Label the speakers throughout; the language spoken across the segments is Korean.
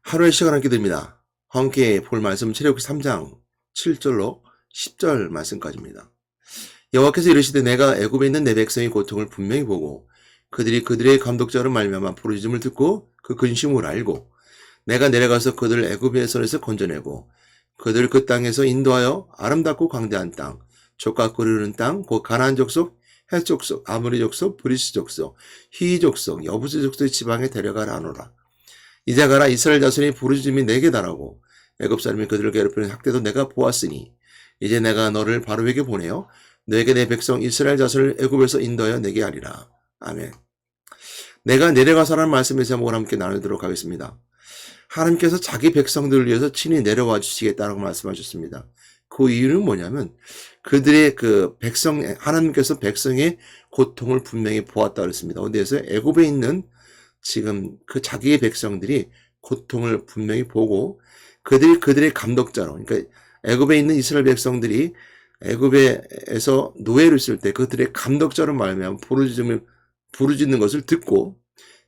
Speaker 1: 하루의 시간 함께 드립니다. 함께 볼 말씀 출애굽기 3장 7절로 10절 말씀까지입니다. 여호와께서 이르시되 내가 애굽에 있는 내 백성의 고통을 분명히 보고 그들이 그들의 감독자로 말미암아 부르짖음을 듣고 그 근심을 알고 내가 내려가서 그들을 애굽의 손에서 건져내고 그들을 그 땅에서 인도하여 아름답고 광대한 땅, 족과 꿀이 땅, 곧 가나안 족속, 헷 족속, 아모리 족속, 브리스 족속, 히위 족속, 여부스 족속의 지방에 데려가라 하노라. 이제 가라. 이스라엘 자손이 부르짖음이 내게 달하고 애굽 사람이 그들을 괴롭히는 학대도 내가 보았으니 이제 내가 너를 바로에게 보내어 너에게 내 백성 이스라엘 자손을 애굽에서 인도하여 내게 하리라. 아멘. 내가 내려가서라는 말씀의 제목을 함께 나누도록 하겠습니다. 하나님께서 자기 백성들을 위해서 친히 내려와 주시겠다라고 말씀하셨습니다. 그 이유는 뭐냐면 그들의 하나님께서 백성의 고통을 분명히 보았다 그랬습니다. 어디에서? 애굽에 있는 지금 그 자기의 백성들이 고통을 분명히 보고 그들의 감독자로, 그러니까 애굽에 있는 이스라엘 백성들이 애굽에서 노예로 있을 때 그들의 감독자로 말하면 부르짖는 것을 듣고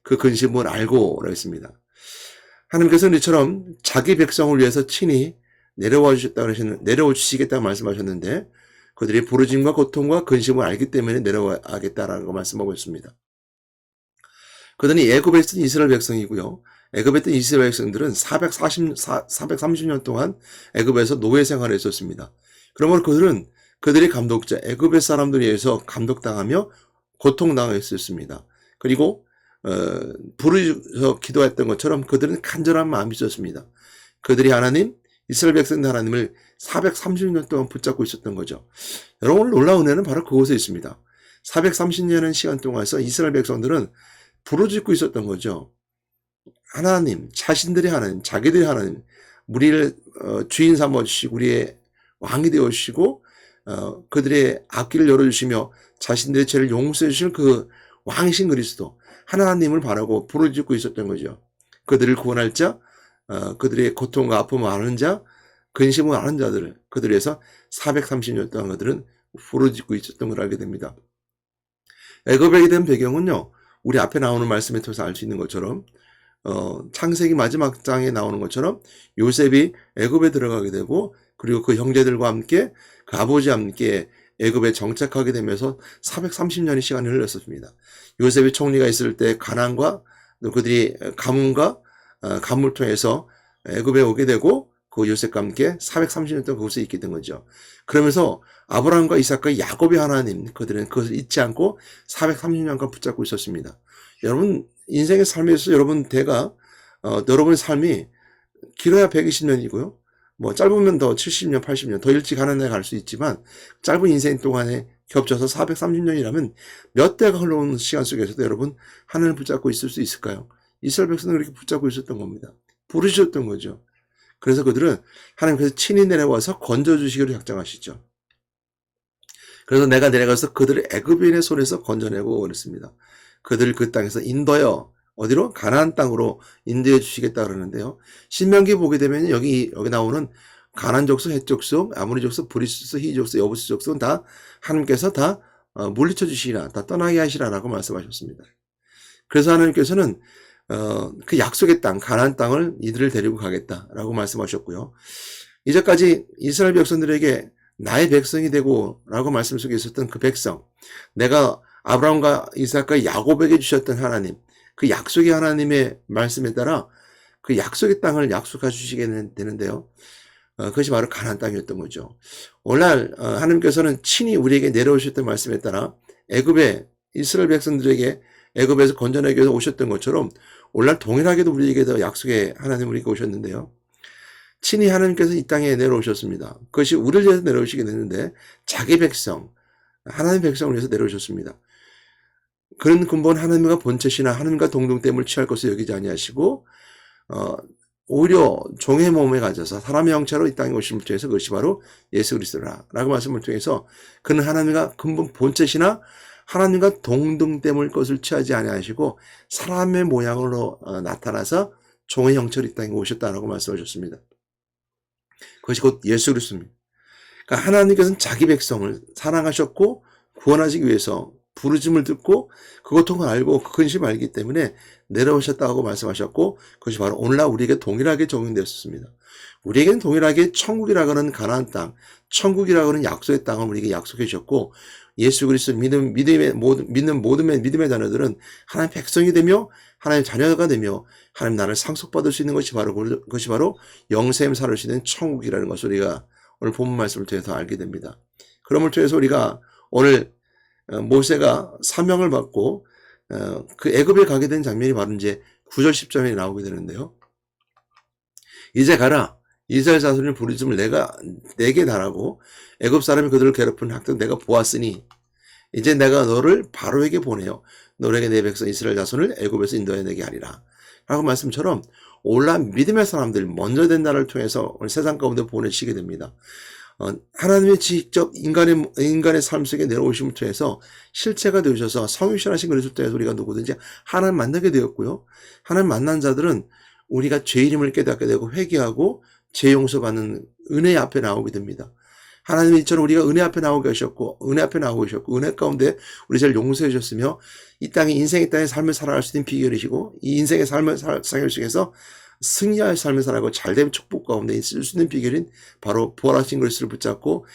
Speaker 1: 그 근심을 알고 했습니다. 하나님께서는 이처럼 자기 백성을 위해서 친히 내려와 주시겠다고 말씀하셨는데 그들의 부르짖음과 고통과 근심을 알기 때문에 내려와겠다라고 말씀하고 있습니다. 그들이 애굽에 있던 이스라엘 백성이고요. 애굽에 있던 이스라엘 백성들은 430년 동안 애굽에서 노예 생활을 했었습니다. 그러므로 그들은 그들의 감독자 애굽의 사람들에 의해서 감독당하며 고통당했었습니다. 그리고 부르짖어 기도했던 것처럼 그들은 간절한 마음이 있었습니다. 그들이 하나님, 이스라엘 백성들 하나님을 430년 동안 붙잡고 있었던 거죠. 여러분, 놀라운 은혜는 바로 그곳에 있습니다. 430년의 시간 동안에서 이스라엘 백성들은 부르짖고 있었던 거죠. 하나님, 자신들의 하나님, 자기들의 하나님, 우리를 주인 삼아주시고 우리의 왕이 되어주시고 그들의 앞길을 열어주시며 자신들의 죄를 용서해 주실 그 왕이신 그리스도 하나님을 바라고 부르짖고 있었던 거죠. 그들을 구원할 자, 그들의 고통과 아픔을 아는 자, 근심을 아는 자들을 그들에서 430년 동안 그들은 부르짖고 있었던 걸 알게 됩니다. 애굽에 된 배경은요. 우리 앞에 나오는 말씀에 통해서 알 수 있는 것처럼 창세기 마지막 장에 나오는 것처럼 요셉이 애굽에 들어가게 되고 그리고 그 형제들과 함께 그 아버지와 함께 애굽에 정착하게 되면서 430년의 시간이 흘렀습니다. 요셉이 총리가 있을 때 가나안과 그들이 가문과 가문을 통해서 애굽에 오게 되고 그 요셉과 함께 430년 동안 그곳에 있게 된 거죠. 그러면서 아브라함과 이삭과 야곱의 하나님 그들은 그것을 잊지 않고 430년간 붙잡고 있었습니다. 여러분 인생의 삶에서 여러분의 삶이 길어야 120년이고요. 뭐 짧으면 더 70년, 80년 더 일찍 하나님에 갈 수 있지만 짧은 인생 동안에 겹쳐서 430년이라면 몇 대가 흘러오는 시간 속에서도 여러분 하나님을 붙잡고 있을 수 있을까요? 이스라엘 백성은 그렇게 붙잡고 있었던 겁니다. 부르셨던 거죠. 그래서 그들은 하나님께서 친히 내려와서 건져주시기로 작정하시죠. 그래서 내가 내려가서 그들을 애굽인의 손에서 건져내고 그랬습니다. 그들을 그 땅에서 인도하여 어디로? 가나안 땅으로 인도해 주시겠다 그러는데요. 신명기 보게 되면 여기 나오는 가나안 족속, 헷 족속, 아모리 족속, 브리스 족속, 히위 족속, 여부스 족속은 다 하나님께서 다 물리쳐 주시라, 다 떠나게 하시라라고 말씀하셨습니다. 그래서 하나님께서는 그 약속의 땅, 가나안 땅을 이들을 데리고 가겠다라고 말씀하셨고요. 이제까지 이스라엘 백성들에게 나의 백성이 되고라고 말씀 속에 있었던 그 백성, 내가 아브라함과 이삭과 야곱에게 주셨던 하나님, 그 약속의 하나님의 말씀에 따라 그 약속의 땅을 약속해 주시게 되는데요. 그것이 바로 가나안 땅이었던 거죠. 오늘날 하나님께서는 친히 우리에게 내려오셨던 말씀에 따라 애굽의 이스라엘 백성들에게 애굽에서 건져내기 위해서 오셨던 것처럼 오늘날 동일하게도 우리에게도 약속의 하나님 우리에게 오셨는데요. 친히 하나님께서 이 땅에 내려오셨습니다. 그것이 우리를 위해서 내려오시게 됐는데 자기 백성, 하나님 백성을 위해서 내려오셨습니다. 그런 근본 하나님과 본체시나 하나님과 동등됨을 취할 것을 여기지 아니하시고 오히려 종의 몸에 가져서 사람의 형체로 이 땅에 오심을 통해서 그것이 바로 예수 그리스도라라고 말씀을 통해서 그는 하나님과 근본 본체시나 하나님과 동등됨을 것을 취하지 아니하시고 사람의 모양으로 나타나서 종의 형체로 이 땅에 오셨다라고 말씀하셨습니다. 그것이 곧 예수 그리스도입니다. 그러니까 하나님께서는 자기 백성을 사랑하셨고 구원하시기 위해서 부르심을 듣고 그 고통을 알고 그 근심을 알기 때문에 내려오셨다고 말씀하셨고, 그것이 바로 오늘날 우리에게 동일하게 적용되었습니다. 우리에게는 동일하게 천국이라고 하는 가나안 땅, 천국이라고 하는 약속의 땅을 우리에게 약속해 주셨고, 예수 그리스도 믿는 모든 믿음의 자녀들은 하나님의 백성이 되며 하나님의 자녀가 되며 하나님 나라를 상속받을 수 있는 그것이 바로 영생을 살을 수 있는 천국이라는 것을 우리가 오늘 본문 말씀을 통해서 알게 됩니다. 그럼을 통해서 우리가 오늘 모세가 사명을 받고 그 애굽에 가게 된 장면이 바로 이제 9절 10절에 나오게 되는데요. 이제 가라. 이스라엘 자손의 부르짖음을 내게 달하고 애굽 사람이 그들을 괴롭힌 학대를 내가 보았으니 이제 내가 너를 바로에게 보내어 너에게 내 백성 이스라엘 자손을 애굽에서 인도해내게 하리라. 라고 말씀처럼 오늘날 믿음의 사람들 먼저 된 나라를 통해서 오늘 세상 가운데 보내시게 됩니다. 하나님의 직접 인간의 삶 속에 내려오심을 통해서 실체가 되셔서 성육신하신 그리스도 통해서 우리가 누구든지 하나님 만나게 되었고요. 하나님 만난 자들은 우리가 죄 이름을 깨닫게 되고 회개하고 죄 용서받는 은혜 앞에 나오게 됩니다. 하나님이 이처럼 우리가 은혜 앞에 나오게 하셨고 은혜 가운데 우리 죄를 용서해 주셨으며 이 인생의 땅의 삶을 살아갈 수 있는 비결이시고 이 인생의 삶을 살아갈 속에서 승리할 삶을 살아가고 잘된 축복 가운데 있을 수 있는 비결인 바로 부활하신 그리스도를 붙잡고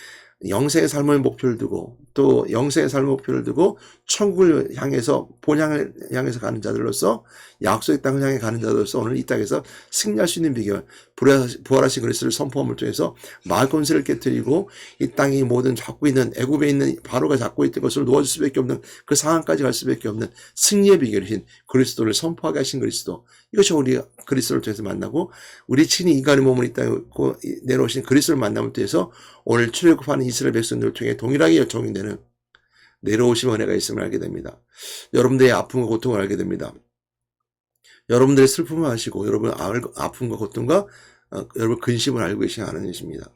Speaker 1: 영생의 삶의 목표를 두고 또 영생의 삶의 목표를 두고 천국을 향해서 본향을 향해서 가는 자들로서 약속의 땅을 향해 가는 자들로서 오늘 이 땅에서 승리할 수 있는 비결 부활하신 그리스도를 선포함을 통해서 마을 권세를 깨뜨리고 이 땅이 모든 잡고 있는 애굽에 있는 바로가 잡고 있던 것을 놓아줄 수밖에 없는 그 상황까지 갈 수밖에 없는 승리의 비결이신 그리스도를 선포하게 하신 그리스도, 이것이 우리가 그리스도를 통해서 만나고 우리 친히 인간의 몸을 이 땅에 내놓으신 그리스도를 만남을 통해서 오늘 출애굽하는 이스라엘 백성들을 통해 동일하게 적용되는 내려오신 은혜가 있음을 알게 됩니다. 여러분들의 아픔과 고통을 알게 됩니다. 여러분들의 슬픔을 아시고 여러분의 아픔과 고통과 여러분 근심을 알고 계신 하나님이십니다.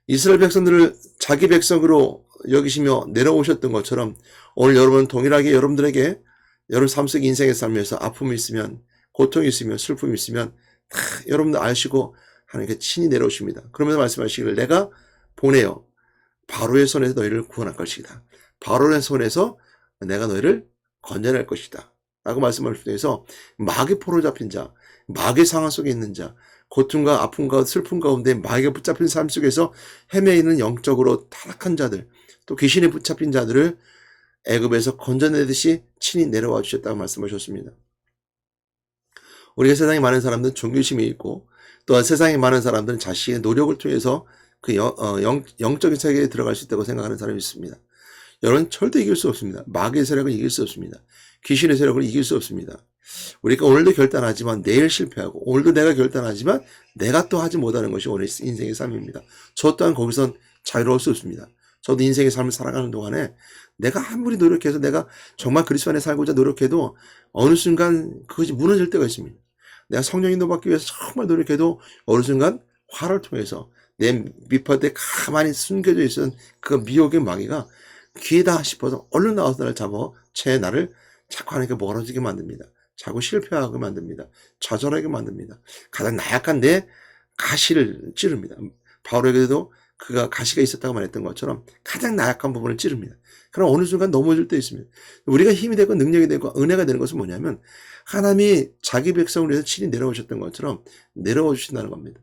Speaker 1: 이스라엘 백성들을 자기 백성으로 여기시며 내려오셨던 것처럼 오늘 여러분은 동일하게 여러분들에게 여러분 삶 속 인생의 삶에서 아픔이 있으면 고통이 있으면 슬픔이 있으면 다 여러분들 아시고 하나님께 친히 내려오십니다. 그러면서 말씀하시기를 내가 보내어 바로의 손에서 너희를 구원할 것이다. 바로의 손에서 내가 너희를 건져낼 것이다. 라고 말씀하실 때에서 마귀 포로 잡힌 자, 마귀 상황 속에 있는 자, 고통과 아픔과 슬픔 가운데 마귀가 붙잡힌 삶 속에서 헤매이는 영적으로 타락한 자들, 또 귀신에 붙잡힌 자들을 애굽에서 건져내듯이 친히 내려와 주셨다고 말씀하셨습니다. 우리가 세상에 많은 사람들은 종교심이 있고 또한 세상에 많은 사람들은 자신의 노력을 통해서 그 영적인 세계에 들어갈 수 있다고 생각하는 사람이 있습니다. 여러분 절대 이길 수 없습니다. 마귀의 세력을 이길 수 없습니다. 귀신의 세력을 이길 수 없습니다. 우리가 오늘도 결단하지만 내일 실패하고 오늘도 내가 결단하지만 내가 또 하지 못하는 것이 오늘 인생의 삶입니다. 저 또한 거기선 자유로울 수 없습니다. 저도 인생의 삶을 살아가는 동안에 내가 아무리 노력해서 내가 정말 그리스도 안에 살고자 노력해도 어느 순간 그것이 무너질 때가 있습니다. 내가 성령인도 받기 위해서 정말 노력해도 어느 순간 화를 통해서 내 밑바닥에 가만히 숨겨져 있었던 그 미혹의 마귀가 기회다 싶어서 얼른 나와서 나를 잡아 나를 자꾸 하나님께 멀어지게 만듭니다. 자꾸 실패하게 만듭니다. 좌절하게 만듭니다. 가장 나약한 내 가시를 찌릅니다. 바울에게도 그가 가시가 있었다고 말했던 것처럼 가장 나약한 부분을 찌릅니다. 그럼 어느 순간 넘어질 때 있습니다. 우리가 힘이 되고 능력이 되고 은혜가 되는 것은 뭐냐면 하나님이 자기 백성을 위해서 친히 내려오셨던 것처럼 내려와 주신다는 겁니다.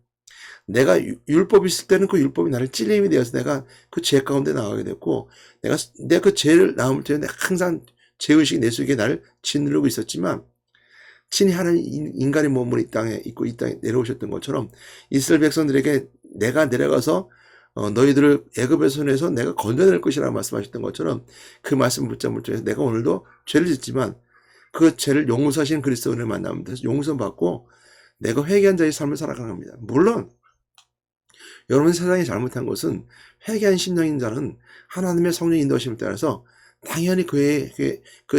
Speaker 1: 내가 율법이 있을 때는 그 율법이 나를 찔림이 되어서 내가 그 죄 가운데 나가게 됐고 내가 그 죄를 나옴을 통해 내가 항상 죄의식이 내 속에 나를 짓누르고 있었지만 친히 하나님 인간의 몸을 이 땅에 있고 이 땅에 내려오셨던 것처럼 이스라엘 백성들에게 내가 내려가서 너희들을 애굽의 손에서 내가 건져낼 것이라고 말씀하셨던 것처럼 그 말씀을 붙잡을 통해서 내가 오늘도 죄를 짓지만 그 죄를 용서하시는 그리스도 은혜를 만나면 용서받고 내가 회개한 자의 삶을 살아가는 겁니다. 물론 여러분 세상이 잘못한 것은 회개한 심령인 자는 하나님의 성령 인도하심을 따라서 당연히 그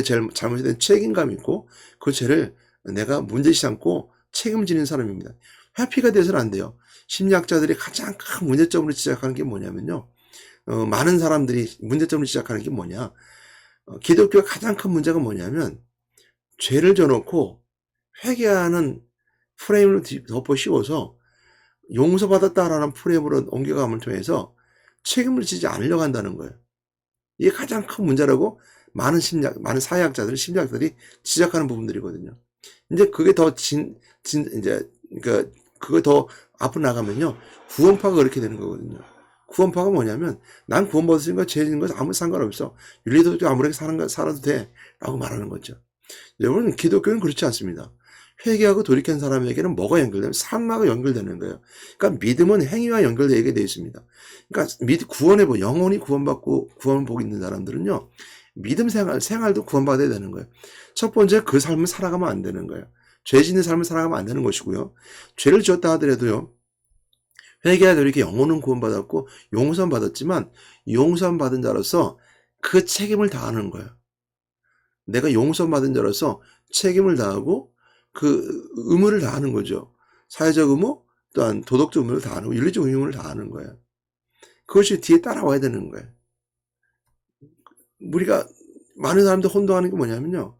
Speaker 1: 잘못에 대한 책임감이 있고 그 죄를 내가 문제시 않고 책임지는 사람입니다. 회피가 돼서는 안 돼요. 심리학자들이 가장 큰 문제점으로 지적하는 게 뭐냐면요. 많은 사람들이 문제점으로 지적하는 게 뭐냐. 기독교의 가장 큰 문제가 뭐냐면 죄를 져놓고 회개하는 프레임을 덮어 씌워서 용서받았다라는 프레임으로 옮겨감을 통해서 책임을 지지 않으려고 한다는 거예요. 이게 가장 큰 문제라고 많은 사회학자들, 심리학자들이 지적하는 부분들이거든요. 이제 그게 더 이제, 그러니까, 그거 더 앞으로 나가면요. 구원파가 그렇게 되는 거거든요. 구원파가 뭐냐면, 난 구원받았으니까 죄 짓는 건 아무 상관없어. 윤리도덕 아무렇게 살아도 돼. 라고 말하는 거죠. 여러분, 기독교는 그렇지 않습니다. 회개하고 돌이킨 사람에게는 뭐가 연결되면 삶하고 연결되는 거예요. 그러니까 믿음은 행위와 연결되게 되어 있습니다. 그러니까 구원의 복, 영혼이 구원받고 구원복 있는 사람들은요. 믿음 생활도 구원받아야 되는 거예요. 첫 번째, 그 삶을 살아가면 안 되는 거예요. 죄 짓는 삶을 살아가면 안 되는 것이고요. 죄를 지었다 하더라도요. 회개하여 돌이켜 영혼은 구원받았고 용서는 받았지만 용서는 받은 자로서 그 책임을 다하는 거예요. 내가 용서는 받은 자로서 책임을 다하고 그 의무를 다하는 거죠. 사회적 의무, 또한 도덕적 의무를 다하는, 윤리적 의무를 다하는 거예요. 그것이 뒤에 따라와야 되는 거예요. 우리가 많은 사람들 혼동하는 게 뭐냐면요.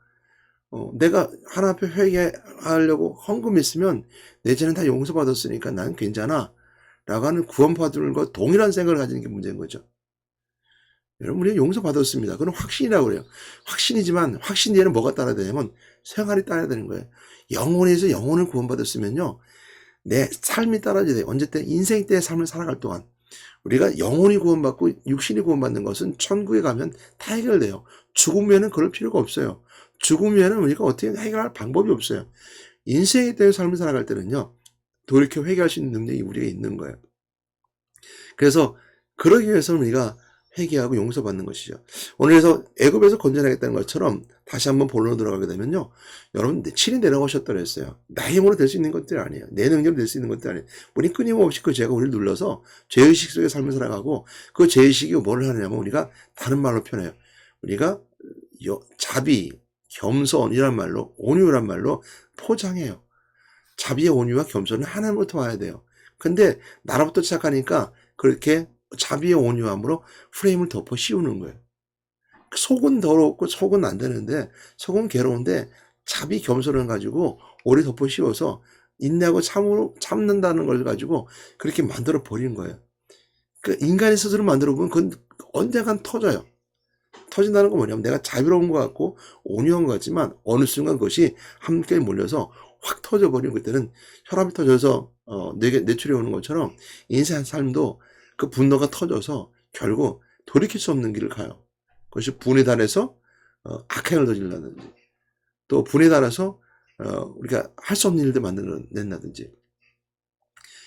Speaker 1: 내가 하나 앞에 회개하려고 헌금했으면 내 죄는 다 용서받았으니까 난 괜찮아. 라고 하는 구원받들과 동일한 생각을 가지는 게 문제인 거죠. 여러분, 우리가 용서받았습니다. 그건 확신이라고 그래요. 확신이지만 확신 뒤에는 뭐가 따라야 되냐면 생활이 따라야 되는 거예요. 영혼에서 영혼을 구원받았으면요. 내 삶이 따라져야 돼요. 언제 때? 인생 때의 삶을 살아갈 동안. 우리가 영혼이 구원받고 육신이 구원받는 것은 천국에 가면 다 해결돼요. 죽으면은 그럴 필요가 없어요. 죽으면은 우리가 어떻게 해결할 방법이 없어요. 인생에 대한 삶을 살아갈 때는요. 돌이켜 회개할 수 있는 능력이 우리가 있는 거예요. 그래서 그러기 위해서는 우리가 회개하고 용서받는 것이죠. 오늘에서 애굽에서 건져내겠다는 것처럼 다시 한번 본론으로 들어가게 되면요. 여러분, 친히 내려오셨다 그랬어요. 나의 힘으로 될 수 있는 것들이 아니에요. 내 능력으로 될 수 있는 것들이 아니에요. 우리 끊임없이 그 죄가 우리를 눌러서 죄의식 속에 삶을 살아가고 그 죄의식이 뭘 하느냐면 우리가 다른 말로 표현해요. 우리가 자비, 겸손이란 말로, 온유란 말로 포장해요. 자비의 온유와 겸손은 하나님부터 와야 돼요. 근데 나로부터 시작하니까 그렇게 자비의 온유함으로 프레임을 덮어 씌우는 거예요. 속은 더럽고 속은 안 되는데, 속은 괴로운데 자비 겸손을 가지고 오래 덮어 씌워서 인내하고 참는다는 걸 가지고 그렇게 만들어 버리는 거예요. 그 인간이 스스로 만들어 보면 그건 언젠간 터져요. 터진다는 건 뭐냐면 내가 자비로운 것 같고 온유한 것 같지만 어느 순간 그것이 함께 몰려서 확 터져버리는 그때는 혈압이 터져서 뇌출이 오는 것처럼 인생 삶도 그 분노가 터져서 결국 돌이킬 수 없는 길을 가요. 그것이 분에 달해서 악행을 저질러든지 또 분에 달아서 우리가 할 수 없는 일들 만들어낸다든지.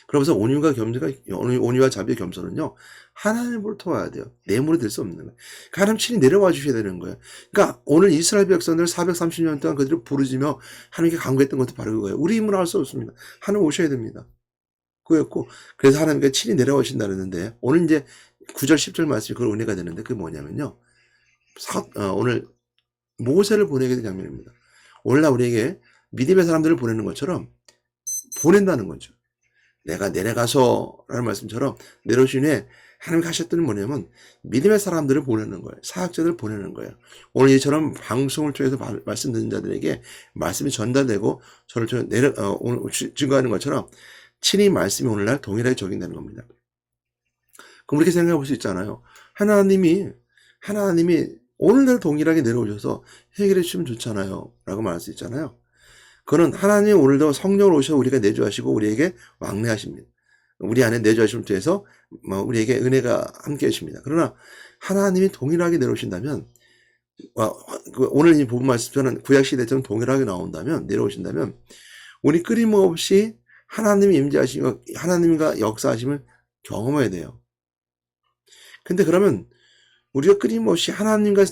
Speaker 1: 그러면서 온유와 자비의 겸손은요 하나님으로부터 와야 돼요. 내 힘으로 될 수 없는 거예요. 하나님 친히 내려와 주셔야 되는 거예요. 그러니까 오늘 이스라엘 백성들 430년 동안 그들을 부르짖며 하나님께 간구했던 것도 바로 그거예요. 우리 힘으로 할 수 없습니다. 하나님 오셔야 됩니다. 그였고 그래서 하나님께 친히 내려오신다 그랬는데 오늘 이제 9절 10절 말씀이 그걸 은혜가 되는데 그게 뭐냐면요. 오늘 모세를 보내게 된 장면입니다. 오늘날 우리에게 믿음의 사람들을 보내는 것처럼 보낸다는 거죠. 내가 내려가서 라는 말씀처럼 내려오신 후에 하나님이 하셨던 뭐냐면 믿음의 사람들을 보내는 거예요. 사역자들을 보내는 거예요. 오늘 이처럼 방송을 통해서 말씀 듣는 자들에게 말씀이 전달되고 저를 통해 오늘 증거하는 것처럼 친히 말씀이 오늘날 동일하게 적용되는 겁니다. 그럼 이렇게 생각해 볼 수 있잖아요. 하나님이 오늘날 동일하게 내려오셔서 해결해 주시면 좋잖아요. 라고 말할 수 있잖아요. 그는 하나님 오늘도 성령을 오셔 우리가 내주하시고 우리에게 왕래하십니다. 우리 안에 내주하심을 통해서 우리에게 은혜가 함께 하십니다. 그러나 하나님이 동일하게 내려오신다면 오늘 이 부분 말씀처럼 구약시대처럼 동일하게 내려오신다면 우리 끊임없이 하나님이 임재하시고 하나님과 역사하심을 경험해야 돼요. 근데 그러면 우리가 끊임없이 하나님과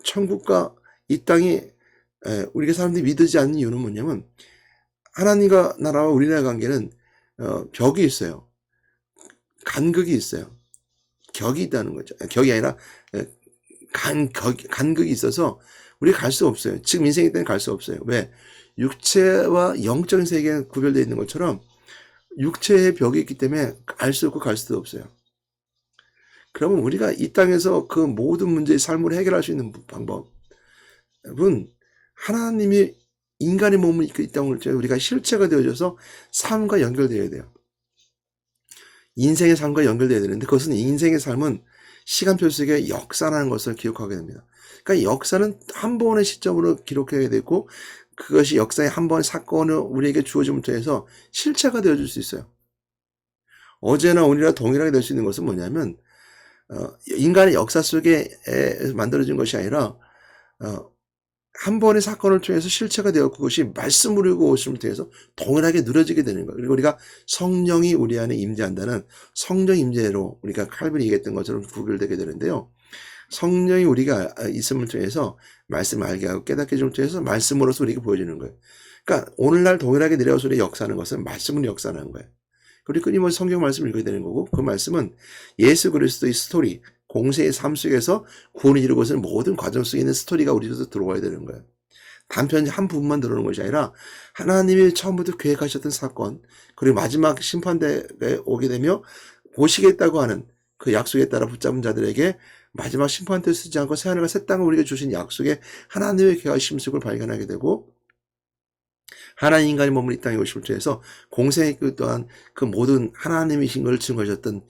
Speaker 1: 천국과 이 땅이 우리가 사람들이 믿지 않는 이유는 뭐냐면 하나님과 나라와 우리나라 관계는 벽이 있어요. 간극이 있어요. 격이 있다는 거죠. 격이 아니라 간극이 있어서 우리가 갈 수 없어요. 지금 인생일 때는 갈 수 없어요. 왜? 육체와 영적인 세계가 구별되어 있는 것처럼 육체의 벽이 있기 때문에 알 수 없고 갈 수도 없어요. 그러면 우리가 이 땅에서 그 모든 문제의 삶을 해결할 수 있는 방법은 하나님이 인간의 몸을 입고 이 땅을 우리가 실체가 되어져서 삶과 연결되어야 돼요. 인생의 삶과 연결되어야 되는데 그것은 인생의 삶은 시간표 속에 역사라는 것을 기억하게 됩니다. 그러니까 역사는 한 번의 시점으로 기록해야 되고 그것이 역사의 한 번 사건을 우리에게 주어짐으로 해서 실체가 되어줄 수 있어요. 어제나 오늘이나 동일하게 될 수 있는 것은 뭐냐면 인간의 역사 속에 만들어진 것이 아니라 한 번의 사건을 통해서 실체가 되었고 그것이 말씀으로 오심을 통해서 동일하게 누려지게 되는 거예요. 그리고 우리가 성령이 우리 안에 임재한다는 성령 임재로 우리가 칼빈이 얘기했던 것처럼 구별되게 되는데요. 성령이 우리가 있음을 통해서 말씀을 알게 하고 깨닫게 해줌을 통해서 말씀으로서 우리에게 보여지는 거예요. 그러니까 오늘날 동일하게 내려와서 우리가 역사하는 것은 말씀으로 역사하는 거예요. 그리고 끊임없이 성경 말씀을 읽어야 되는 거고 그 말씀은 예수 그리스도의 스토리, 공생의 삶 속에서 구원을 이루고 있는 모든 과정 속에 있는 스토리가 우리로서 들어와야 되는 거예요. 단편 한 부분만 들어오는 것이 아니라 하나님이 처음부터 계획하셨던 사건 그리고 마지막 심판대에 오게 되며 보시겠다고 하는 그 약속에 따라 붙잡은 자들에게 마지막 심판대에 쓰지 않고 새하늘과 새 땅을 우리에게 주신 약속에 하나님의 계획과 심속을 발견하게 되고 하나님 인간이 머무는 이 땅에 오심을 통해서 공생의 그 또한 그 모든 하나님이신 것을 증거하셨던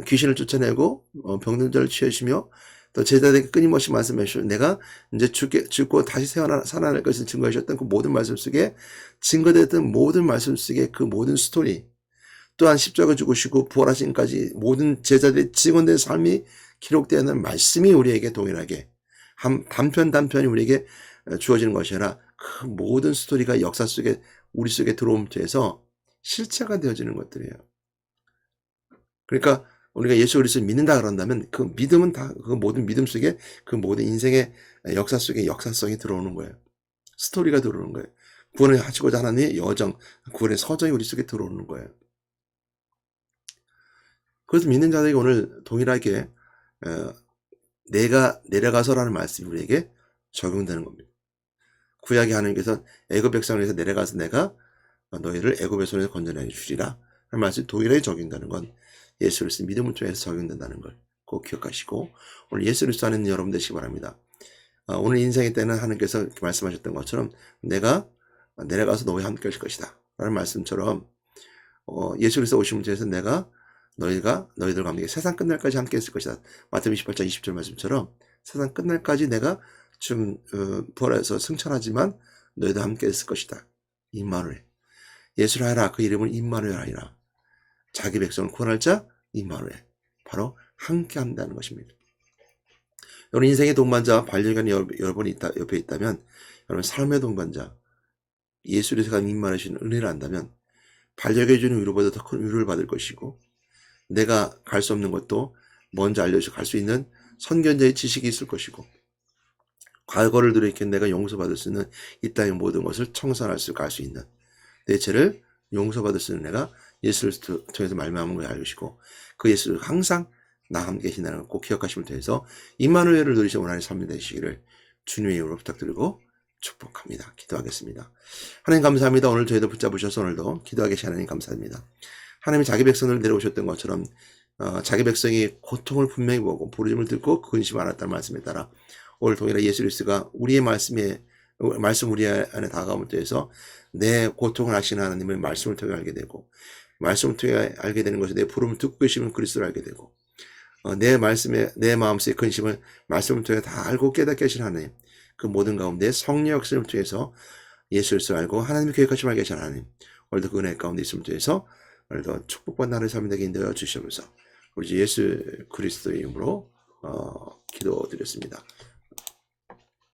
Speaker 1: 귀신을 쫓아내고 병든 자를 취하시며 또 제자들에게 끊임없이 말씀하시고 내가 이제 죽고 다시 살아날 것을 증거하셨던 그 모든 말씀 속에 증거됐던 모든 말씀 속에 그 모든 스토리 또한 십자가 죽으시고 부활하신까지 모든 제자들의 증언된 삶이 기록되어 있는 말씀이 우리에게 동일하게 단편이 우리에게 주어지는 것이 아니라 그 모든 스토리가 역사 속에 우리 속에 들어옴으로 해서 실체가 되어지는 것들이에요. 그러니까 우리가 예수 그리스도를 믿는다 그런다면 그 믿음은 다 그 모든 믿음 속에 그 모든 인생의 역사 속에 역사성이 들어오는 거예요. 스토리가 들어오는 거예요. 구원을 하시고자 하나님의 여정, 구원의 서정이 우리 속에 들어오는 거예요. 그래서 믿는 자들이 오늘 동일하게 내가 내려가서라는 말씀이 우리에게 적용되는 겁니다. 구약의 하나님께서 애굽 백성을 위해서 내려가서 내가 너희를 애굽의 손에서 건져내 주리라 하는 말씀이 동일하게 적용되는 건 예수 그리스도 믿음을 통해서 적용된다는 걸 꼭 기억하시고 오늘 예수 그리스도 안에 있는 여러분 되시기 바랍니다. 오늘 인생의 때는 하나님께서 말씀하셨던 것처럼 내가 내려가서 너희와 함께 하실 것이다 라는 말씀처럼 예수 그리스도 오심을 통해서 내가 너희들과 함께 세상 끝날까지 함께 했을 것이다. 마태복음 28장 20절 말씀처럼 세상 끝날까지 내가 좀 부활해서 승천하지만 너희도 함께 했을 것이다. 임마누엘. 예수를 하라. 그 이름은 임마누엘 하리라. 자기 백성을 구원할 자 임마누엘. 바로 함께 한다는 것입니다. 여러분 인생의 동반자 반려견이 여러분이 옆에 있다면 여러분 삶의 동반자 예수를 세가 임마누엘 은혜를 안다면 반려견이 주는 위로보다 더 큰 위로를 받을 것이고 내가 갈 수 없는 것도 먼저 알려줘 갈 수 있는 선견자의 지식이 있을 것이고 과거를 들이켜 내가 용서받을 수 있는 이 땅의 모든 것을 청산할 수 갈 수 있는 내 죄를 용서받을 수 있는 내가 예수를 통해서 말미암은 걸 알으시고 그 예수를 항상 나와 함께 계신다는 걸 꼭 기억하시면 통해서 임마누엘을 누리시는 원하는 삶이 되시기를 주님의 이름으로 부탁드리고 축복합니다. 기도하겠습니다. 하나님 감사합니다. 오늘 저희도 붙잡으셔서 오늘도 기도하게 하신 하나님 감사합니다. 하나님이 자기 백성을 내려오셨던 것처럼 자기 백성이 고통을 분명히 보고 부르심을 듣고 근심 않았다는 말씀에 따라 오늘 동일하게 예수 그리스도가 우리의 말씀 우리 안에 다가옴을 해서 내 고통을 아시는 하나님의 말씀을 통해 알게 되고 말씀을 통해 알게 되는 것이 내 부름을 듣고 계시면 그리스도를 알게 되고 내 마음속의 근심을 말씀을 통해 다 알고 깨닫게 하신 하나님 그 모든 가운데 성령 역사를 통해서 예수 그리스도를 알고 하나님의 계획하심을 알게 하신 하나님 오늘도 그 은혜 가운데 있음을 통해서 오늘도 축복받는 하루의 삶이 되게 인도해 주시면서 우리 예수 그리스도의 이름으로 기도드렸습니다.